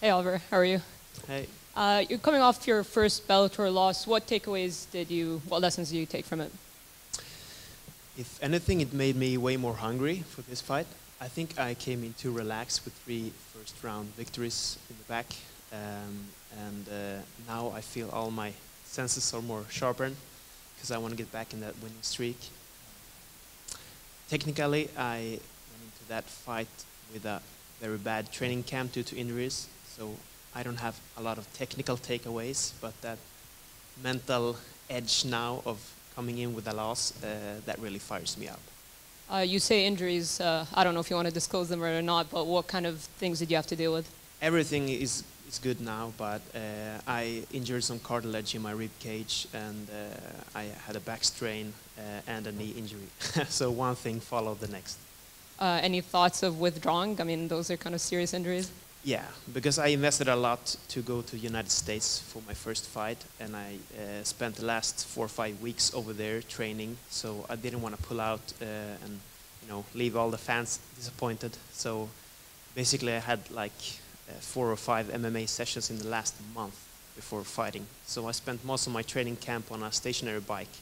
Hey Oliver, how are you? Hey. You're coming off your first Bellator loss. What lessons did you take from it? If anything, it made me way more hungry for this fight. I think I came in too relaxed with 3 first-round victories in the back, and now I feel all my senses are more sharpened because I want to get back in that winning streak. Technically, I went into that fight with a very bad training camp due to injuries, so I don't have a lot of technical takeaways, but that mental edge now of coming in with a loss, that really fires me up. You say injuries. I don't know if you want to disclose them or not, but what kind of things did you have to deal with? Everything is good now, but I injured some cartilage in my rib cage, and I had a back strain and a knee injury. So one thing followed the next. Any thoughts of withdrawing? I mean, those are kind of serious injuries. Yeah, because I invested a lot to go to the United States for my first fight, and I spent the last 4 or 5 weeks over there training, so I didn't want to pull out and leave all the fans disappointed. So basically I had like 4 or 5 MMA sessions in the last month before fighting. So I spent most of my training camp on a stationary bike.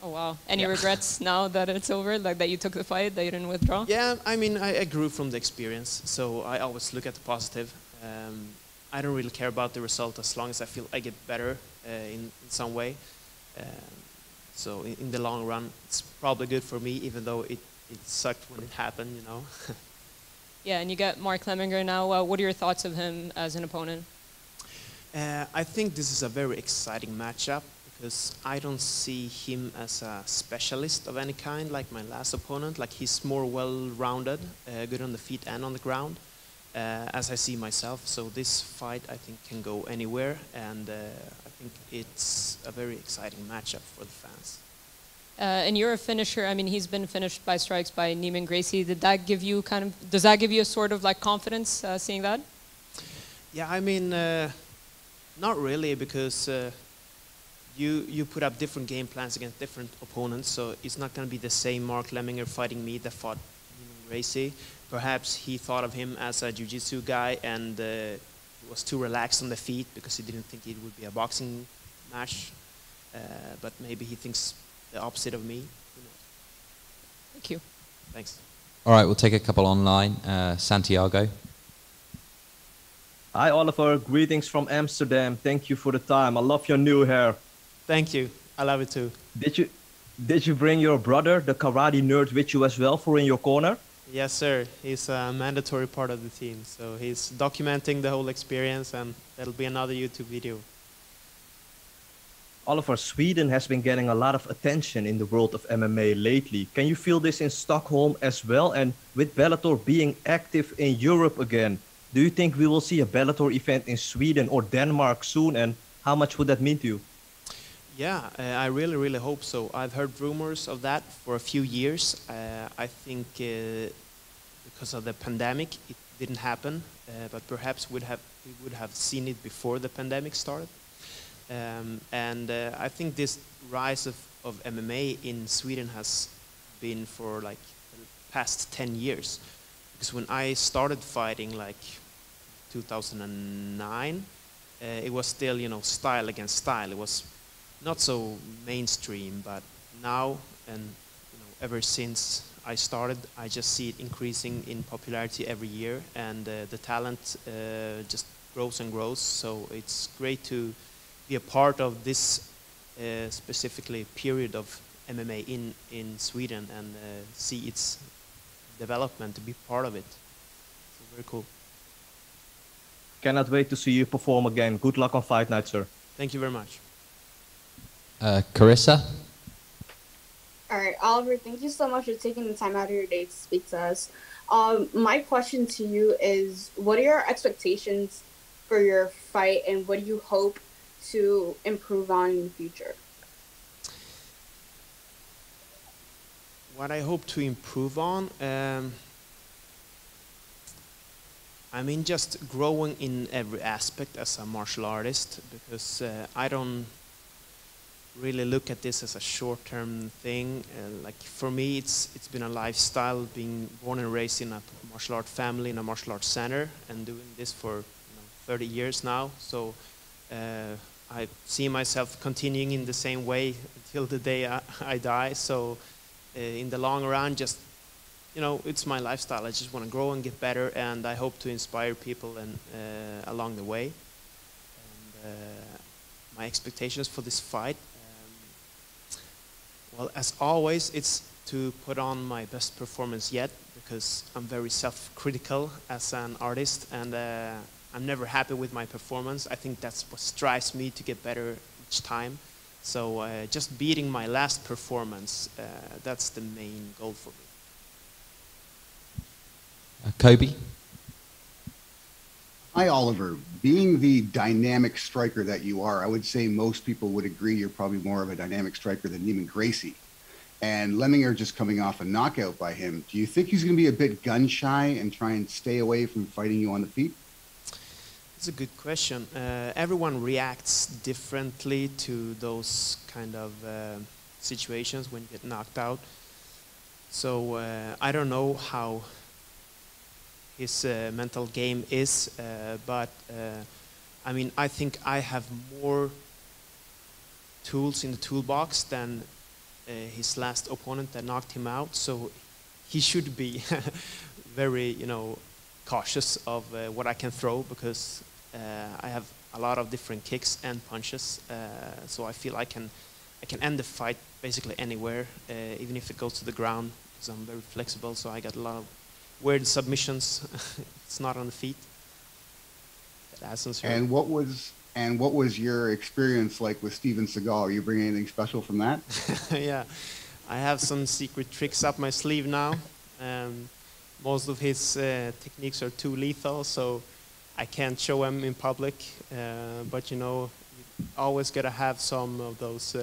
Oh wow. Any regrets now that it's over, like that you took the fight, that you didn't withdraw? Yeah, I mean, I grew from the experience, so I always look at the positive. I don't really care about the result as long as I feel I get better in some way. So in the long run, it's probably good for me, even though it sucked when it happened, you know. Yeah, and you got Mark Lemminger now. What are your thoughts of him as an opponent? I think this is a very exciting matchup, because I don't see him as a specialist of any kind like my last opponent. Like, he's more well-rounded, good on the feet and on the ground, as I see myself. So this fight, I think, can go anywhere, and I think it's a very exciting matchup for the fans. And you're a finisher. I mean, he's been finished by strikes by Neiman Gracie. Does that give you a sort of like confidence seeing that? Yeah, I mean, not really, because you put up different game plans against different opponents, so it's not going to be the same Mark Lemminger fighting me that fought Neiman Gracie. Perhaps he thought of him as a jiu-jitsu guy, and he was too relaxed on the feet because he didn't think it would be a boxing match. But maybe he thinks the opposite of me. Who knows? Thank you. Thanks. All right, we'll take a couple online. Santiago. Hi, Oliver. Greetings from Amsterdam. Thank you for the time. I love your new hair. Thank you. I love it too. Did you bring your brother, the karate nerd, with you as well for in your corner? Yes, sir. He's a mandatory part of the team. So he's documenting the whole experience, and that'll be another YouTube video. Oliver, Sweden has been getting a lot of attention in the world of MMA lately. Can you feel this in Stockholm as well? And with Bellator being active in Europe again, do you think we will see a Bellator event in Sweden or Denmark soon? And how much would that mean to you? Yeah, I really, really hope so. I've heard rumors of that for a few years. I think because of the pandemic, it didn't happen. But perhaps we would have seen it before the pandemic started. And I think this rise of MMA in Sweden has been for like the past 10 years. Because when I started fighting, like 2009, it was still, style against style. It was not so mainstream, but now, and ever since I started, I just see it increasing in popularity every year, and the talent just grows and grows. So it's great to be a part of this specifically period of MMA in Sweden, and see its development, to be part of it. So very cool. Cannot wait to see you perform again. Good luck on fight night, sir. Thank you very much. Carissa. All right, Oliver, thank you so much for taking the time out of your day to speak to us. My question to you is, what are your expectations for your fight, and what do you hope to improve on in the future? What I hope to improve on, I mean, just growing in every aspect as a martial artist, because I don't really look at this as a short-term thing. Like, for me, it's been a lifestyle, being born and raised in a martial art family, in a martial arts center, and doing this for 30 years now, so I see myself continuing in the same way until the day I die. So in the long run, just, you know, it's my lifestyle. I just want to grow and get better, and I hope to inspire people and along the way. And my expectations for this fight, well, as always, it's to put on my best performance yet, because I'm very self-critical as an artist, and I'm never happy with my performance. I think that's what drives me to get better each time. So just beating my last performance, that's the main goal for me. Kobe? Hi, Oliver. Being the dynamic striker that you are, I would say most people would agree you're probably more of a dynamic striker than Neiman Gracie. And Lemminger just coming off a knockout by him. Do you think he's going to be a bit gun shy and try and stay away from fighting you on the feet? That's a good question. Everyone reacts differently to those kind of situations when you get knocked out. So I don't know how his mental game is, but I mean, I think I have more tools in the toolbox than his last opponent that knocked him out. So he should be very, you know, cautious of what I can throw, because I have a lot of different kicks and punches. So I feel I can end the fight basically anywhere, even if it goes to the ground, because I'm very flexible. So I got a lot of weird submissions. It's not on the feet. And what was your experience like with Steven Seagal? Are you bringing anything special from that? Yeah, I have some secret tricks up my sleeve now. Most of his techniques are too lethal, so I can't show them in public. But you know, you always gotta have some of those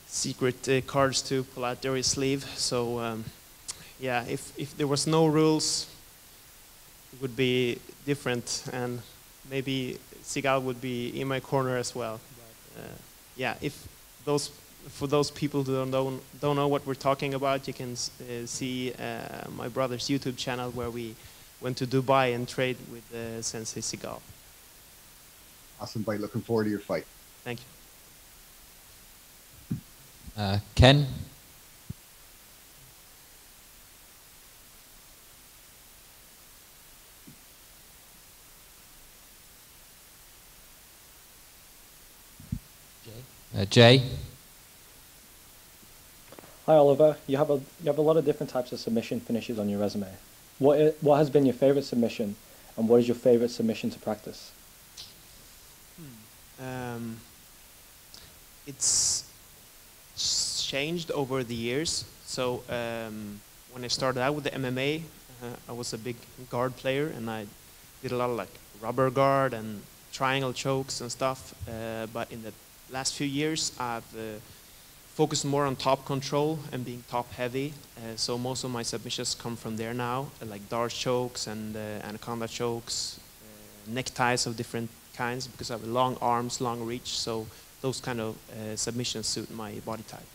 secret cards to pull out your sleeve. So yeah, if there was no rules, it would be different, and maybe Seagal would be in my corner as well. But yeah, for those people who don't know what we're talking about, you can see my brother's YouTube channel where we went to Dubai and trade with Sensei Seagal. Awesome fight. Looking forward to your fight. Thank you. Ken? Jay? Hi Oliver, you have a lot of different types of submission finishes on your resume. What has been your favorite submission, and what is your favorite submission to practice? It's changed over the years. So when I started out with the MMA, I was a big guard player, and I did a lot of like rubber guard and triangle chokes and stuff. But in the last few years, I've focused more on top control and being top heavy. So most of my submissions come from there now, like dart chokes and anaconda chokes, neckties of different kinds, because I have long arms, long reach. So those kind of submissions suit my body type.